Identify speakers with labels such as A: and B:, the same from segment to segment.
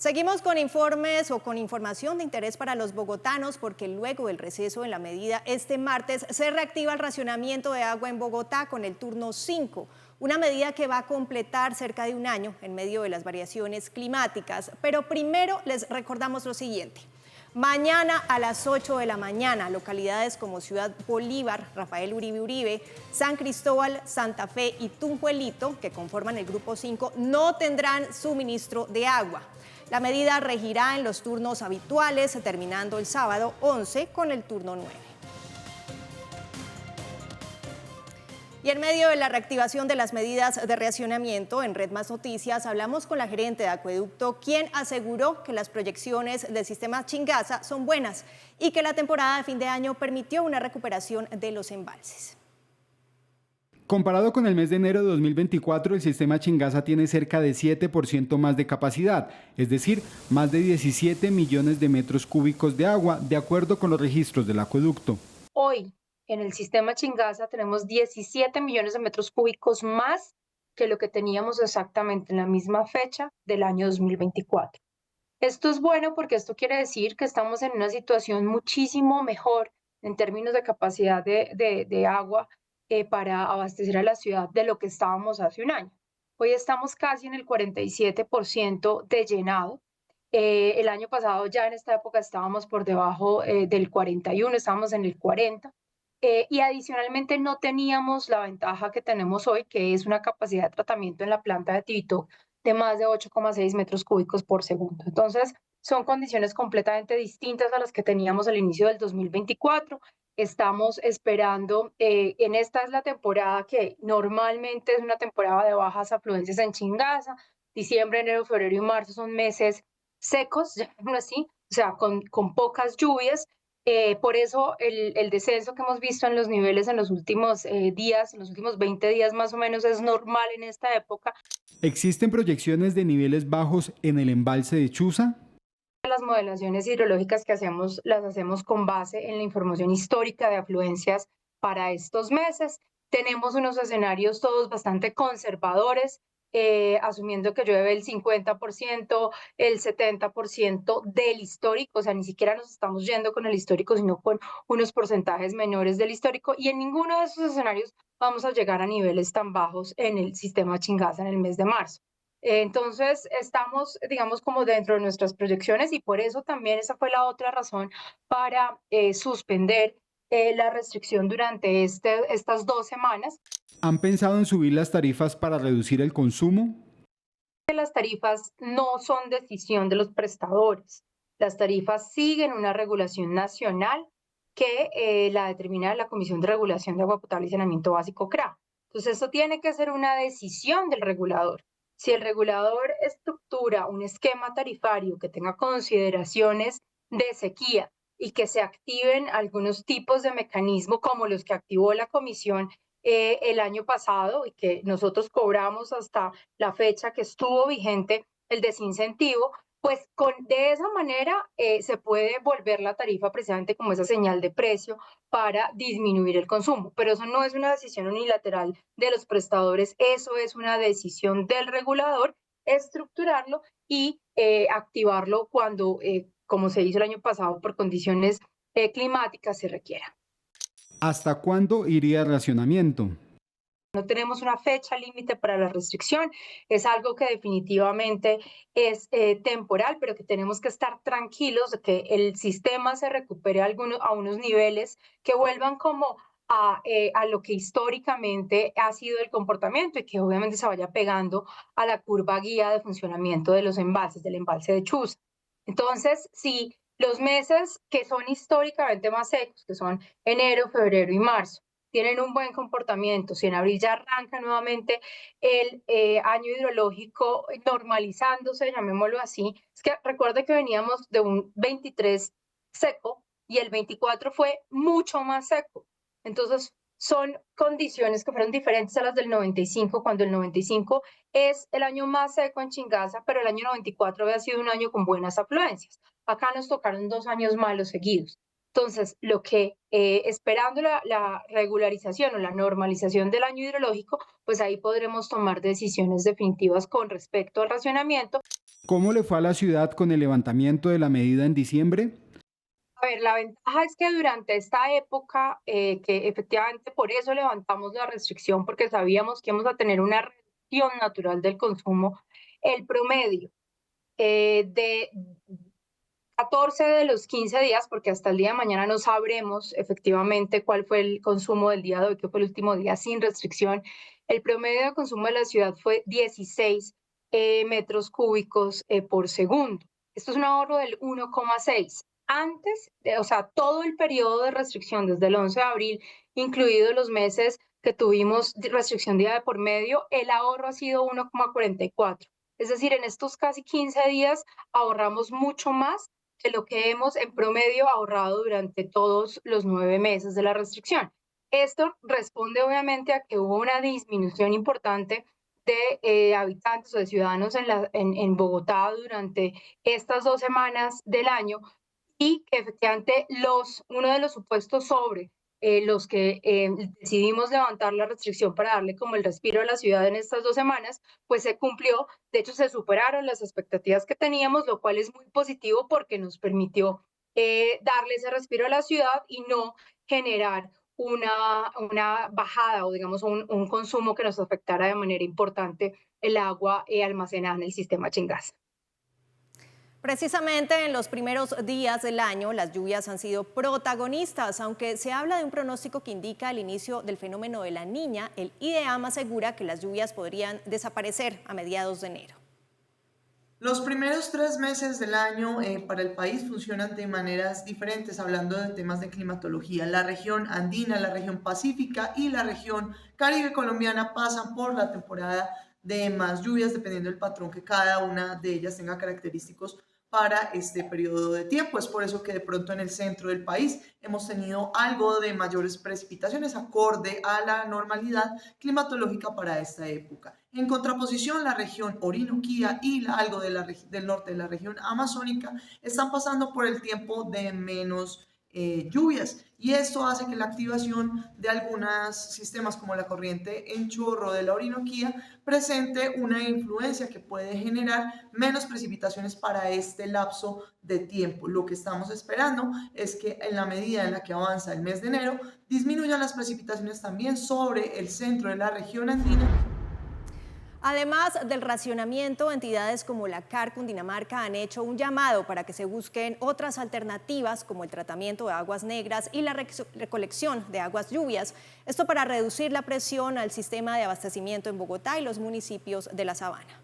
A: Seguimos con informes o con información de interés para los bogotanos porque luego del receso en la medida este martes se reactiva el racionamiento de agua en Bogotá con el turno 5, una medida que va a completar cerca de un año en medio de las variaciones climáticas. Pero primero les recordamos lo siguiente. Mañana a las 8 de la mañana, localidades como Ciudad Bolívar, Rafael Uribe Uribe, San Cristóbal, Santa Fe y Tunjuelito, que conforman el grupo 5, no tendrán suministro de agua. La medida regirá en los turnos habituales, terminando el sábado 11 con el turno 9. Y en medio de la reactivación de las medidas de racionamiento, en Red Más Noticias hablamos con la gerente de Acueducto, quien aseguró que las proyecciones del sistema Chingaza son buenas y que la temporada de fin de año permitió una recuperación de los embalses.
B: Comparado con el mes de enero de 2024, el sistema Chingaza tiene cerca de 7% más de capacidad, es decir, más de 17 millones de metros cúbicos de agua, de acuerdo con los registros del acueducto.
C: Hoy, en el sistema Chingaza tenemos 17 millones de metros cúbicos más que lo que teníamos exactamente en la misma fecha del año 2024. Esto es bueno porque esto quiere decir que estamos en una situación muchísimo mejor en términos de capacidad de agua para abastecer a la ciudad de lo que estábamos hace un año. Hoy estamos casi en el 47% de llenado. El año pasado ya en esta época estábamos por debajo del 41, estábamos en el 40. Y adicionalmente no teníamos la ventaja que tenemos hoy, que es una capacidad de tratamiento en la planta de Tibito de más de 8,6 metros cúbicos por segundo. Entonces, son condiciones completamente distintas a las que teníamos al inicio del 2024. Estamos esperando, esta es la temporada que normalmente es una temporada de bajas afluencias en Chingaza. Diciembre, enero, febrero y marzo son meses secos, llamémoslo así, o sea, con pocas lluvias. Por eso el descenso que hemos visto en los niveles en los últimos días, en los últimos 20 días más o menos, es normal en esta época.
B: ¿Existen proyecciones de niveles bajos en el embalse de Chuza?
C: Las modelaciones hidrológicas que hacemos las hacemos con base en la información histórica de afluencias para estos meses. Tenemos unos escenarios todos bastante conservadores, asumiendo que llueve el 50%, el 70% del histórico, o sea, ni siquiera nos estamos yendo con el histórico, sino con unos porcentajes menores del histórico, y en ninguno de esos escenarios vamos a llegar a niveles tan bajos en el sistema Chingaza en el mes de marzo. Entonces, estamos, digamos, como dentro de nuestras proyecciones y por eso también esa fue la otra razón para suspender la restricción durante estas 2 semanas.
B: ¿Han pensado en subir las tarifas para reducir el consumo?
C: Las tarifas no son decisión de los prestadores. Las tarifas siguen una regulación nacional que la determina la Comisión de Regulación de Agua Potable y Saneamiento Básico, CRA. Entonces, eso tiene que ser una decisión del regulador. Si el regulador estructura un esquema tarifario que tenga consideraciones de sequía y que se activen algunos tipos de mecanismo como los que activó la Comisión el año pasado y que nosotros cobramos hasta la fecha que estuvo vigente el desincentivo, pues de esa manera se puede volver la tarifa precisamente como esa señal de precio para disminuir el consumo. Pero eso no es una decisión unilateral de los prestadores, eso es una decisión del regulador, estructurarlo y activarlo cuando, como se hizo el año pasado, por condiciones climáticas se requiera.
B: ¿Hasta cuándo iría el racionamiento?
C: No tenemos una fecha límite para la restricción, es algo que definitivamente es temporal, pero que tenemos que estar tranquilos de que el sistema se recupere a unos niveles que vuelvan como a lo que históricamente ha sido el comportamiento y que obviamente se vaya pegando a la curva guía de funcionamiento de los embalses, del embalse de Chuza. Entonces, si los meses que son históricamente más secos, que son enero, febrero y marzo, tienen un buen comportamiento, si en abril ya arranca nuevamente el año hidrológico normalizándose, llamémoslo así, es que recuerde que veníamos de un 23 seco y el 24 fue mucho más seco. Entonces, son condiciones que fueron diferentes a las del 95, cuando el 95 es el año más seco en Chingaza, pero el año 94 había sido un año con buenas afluencias. Acá nos tocaron 2 años malos seguidos. Entonces, esperando la regularización o la normalización del año hidrológico, pues ahí podremos tomar decisiones definitivas con respecto al racionamiento.
B: ¿Cómo le fue a la ciudad con el levantamiento de la medida en diciembre?
C: A ver, la ventaja es que durante esta época, que efectivamente por eso levantamos la restricción, porque sabíamos que íbamos a tener una reducción natural del consumo, el promedio de 14 de los 15 días, porque hasta el día de mañana no sabremos efectivamente cuál fue el consumo del día de hoy, que fue el último día sin restricción. El promedio de consumo de la ciudad fue 16 metros cúbicos por segundo. Esto es un ahorro del 1,6. O sea, todo el periodo de restricción desde el 11 de abril, incluidos los meses que tuvimos restricción día de por medio, el ahorro ha sido 1,44. Es decir, en estos casi 15 días ahorramos mucho más que lo que hemos en promedio ahorrado durante todos los 9 meses de la restricción. Esto responde obviamente a que hubo una disminución importante de habitantes o de ciudadanos en Bogotá durante estas 2 semanas del año y que efectivamente uno de los supuestos sobre los que decidimos levantar la restricción para darle como el respiro a la ciudad en estas 2 semanas, pues se cumplió. De hecho, se superaron las expectativas que teníamos, lo cual es muy positivo porque nos permitió darle ese respiro a la ciudad y no generar una bajada o digamos un consumo que nos afectara de manera importante el agua almacenada en el sistema Chingaza.
A: Precisamente en los primeros días del año, las lluvias han sido protagonistas. Aunque se habla de un pronóstico que indica el inicio del fenómeno de la Niña, el IDEAM asegura que las lluvias podrían desaparecer a mediados de enero.
D: Los primeros 3 meses del año para el país funcionan de maneras diferentes, hablando de temas de climatología. La región andina, la región pacífica y la región caribe colombiana pasan por la temporada de más lluvias, dependiendo del patrón que cada una de ellas tenga característicos para este periodo de tiempo. Es por eso que de pronto en el centro del país hemos tenido algo de mayores precipitaciones acorde a la normalidad climatológica para esta época. En contraposición, la región Orinoquía y algo del norte de la región amazónica están pasando por el tiempo de menos lluvias, y esto hace que la activación de algunos sistemas como la corriente en chorro de la Orinoquía presente una influencia que puede generar menos precipitaciones para este lapso de tiempo. Lo que estamos esperando es que en la medida en la que avanza el mes de enero disminuyan las precipitaciones también sobre el centro de la región andina.
A: Además del racionamiento, entidades como la CAR Cundinamarca han hecho un llamado para que se busquen otras alternativas como el tratamiento de aguas negras y la recolección de aguas lluvias. Esto para reducir la presión al sistema de abastecimiento en Bogotá y los municipios de la Sabana.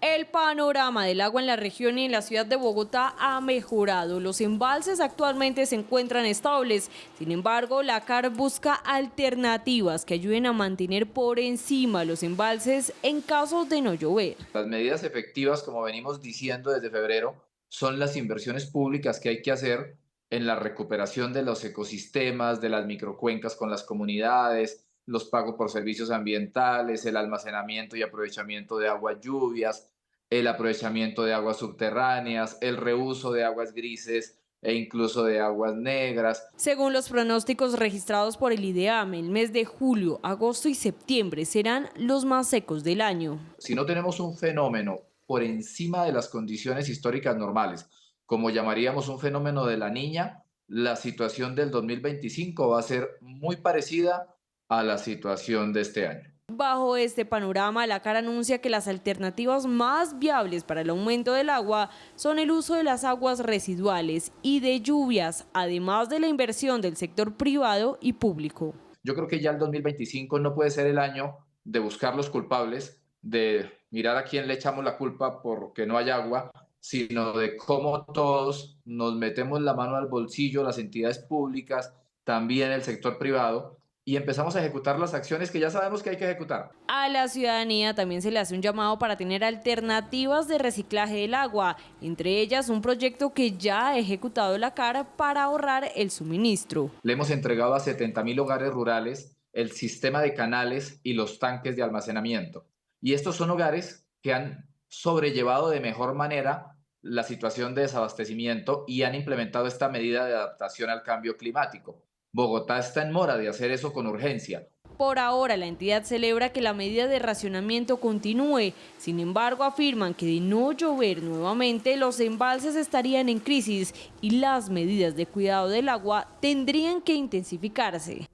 E: El panorama del agua en la región y en la ciudad de Bogotá ha mejorado. Los embalses actualmente se encuentran estables. Sin embargo, la CAR busca alternativas que ayuden a mantener por encima los embalses en caso de no llover.
F: Las medidas efectivas, como venimos diciendo desde febrero, son las inversiones públicas que hay que hacer en la recuperación de los ecosistemas, de las microcuencas con las comunidades, los pagos por servicios ambientales, el almacenamiento y aprovechamiento de aguas lluvias, el aprovechamiento de aguas subterráneas, el reuso de aguas grises e incluso de aguas negras.
E: Según los pronósticos registrados por el IDEAM, el mes de julio, agosto y septiembre serán los más secos del año.
F: Si no tenemos un fenómeno por encima de las condiciones históricas normales, como llamaríamos un fenómeno de la Niña, la situación del 2025 va a ser muy parecida a la situación de este año.
E: Bajo este panorama, la CAR anuncia que las alternativas más viables para el aumento del agua son el uso de las aguas residuales y de lluvias, además de la inversión del sector privado y público.
F: Yo creo que ya el 2025 no puede ser el año de buscar los culpables, de mirar a quién le echamos la culpa porque no hay agua, sino de cómo todos nos metemos la mano al bolsillo, las entidades públicas, también el sector privado, y empezamos a ejecutar las acciones que ya sabemos que hay que ejecutar.
E: A la ciudadanía también se le hace un llamado para tener alternativas de reciclaje del agua, entre ellas un proyecto que ya ha ejecutado la CAR para ahorrar el suministro.
F: Le hemos entregado a 70.000 hogares rurales el sistema de canales y los tanques de almacenamiento. Y estos son hogares que han sobrellevado de mejor manera la situación de desabastecimiento y han implementado esta medida de adaptación al cambio climático. Bogotá está en mora de hacer eso con urgencia.
E: Por ahora, la entidad celebra que la medida de racionamiento continúe. Sin embargo, afirman que de no llover nuevamente, los embalses estarían en crisis y las medidas de cuidado del agua tendrían que intensificarse.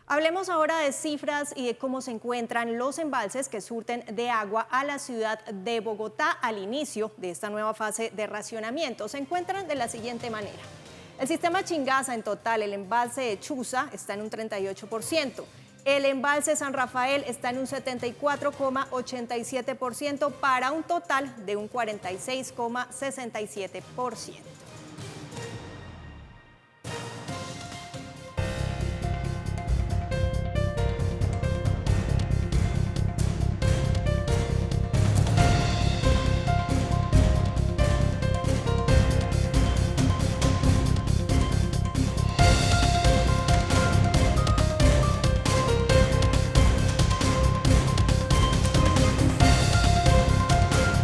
A: Hablemos ahora de cifras y de cómo se encuentran los embalses que surten de agua a la ciudad de Bogotá al inicio de esta nueva fase de racionamiento. Se encuentran de la siguiente manera. El sistema Chingaza en total, el embalse de Chuza está en un 38%, el embalse San Rafael está en un 74,87% para un total de un 46,67%.